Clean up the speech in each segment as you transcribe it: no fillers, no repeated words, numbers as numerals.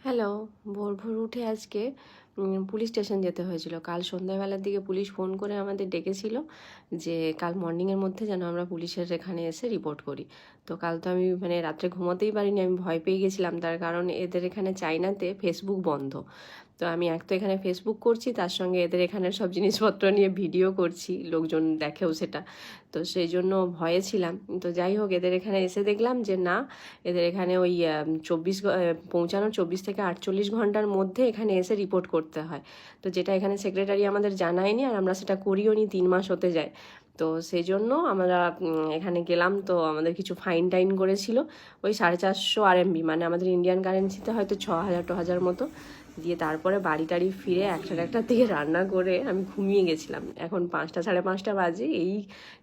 Hello, ভোর ভোর উঠে আজকে পুলিশ স্টেশন যেতে হয়েছিল। কাল সন্ধ্যাবেলার দিকে পুলিশ ফোন করে আমাদের ডেকেছিল যে কাল মর্নিংয়ের মধ্যে যেন আমরা পুলিশের এখানে এসে রিপোর্ট করি। তো কাল তো আমি রাত্রে ঘুমোতেই পারিনি, আমি ভয় পেয়ে গেছিলাম। তার কারণ এদের এখানে চায়নাতে ফেসবুক বন্ধ। তো আমি এক তো এখানে ফেসবুক করছি, তার সঙ্গে এদের এখানের সব জিনিসপত্র নিয়ে ভিডিও করছি, লোকজন দেখেও সেটা। তো সেই জন্য ভয়ে ছিলাম। তো যাই হোক, এদের এখানে এসে দেখলাম যে না, এদের এখানে ওই পৌঁছানোর 24 থেকে 48 ঘন্টার মধ্যে এখানে এসে রিপোর্ট করতে হয়। তো যেটা এখানে সেক্রেটারি আমাদের জানায়নি, আর আমরা সেটা করিও নি, 3 মাস হতে যায়। তো সেই জন্য আমরা এখানে গেলাম। তো আমাদের কিছু ফাইন টাইন করেছিল, ওই 450 RMB, মানে আমাদের ইন্ডিয়ান কারেন্সিতে হয়তো 6,000-2,000 মতো দিয়ে। তারপরে বাড়ি টাড়ি ফিরে 1:30-1টার দিকে রান্না করে আমি ঘুমিয়ে গেছিলাম। এখন 5টা 5:30 বাজে, এই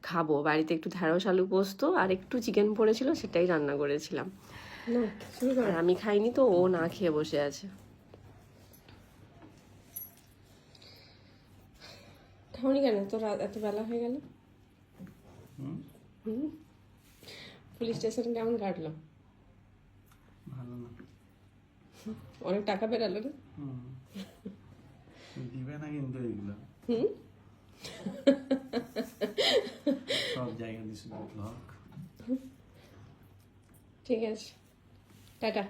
খাবো। বাড়িতে একটু ঢেঁড়স আলু পোস্ত আর একটু চিকেন পড়েছিল, সেটাই রান্না করেছিলাম। আর আমি খাইনি, তো ও না খেয়ে বসে আছে। খাওনি কেন? তো এত বেলা হয়ে গেল। পুলিশ স্টেশন কেমন কাটলো? ভালো না। অনেক টাকা বেরালো না? দিবে না কিন্তু এগুলো সব জায়গা দিছিল ব্লক। ঠিক আছে, টাটা।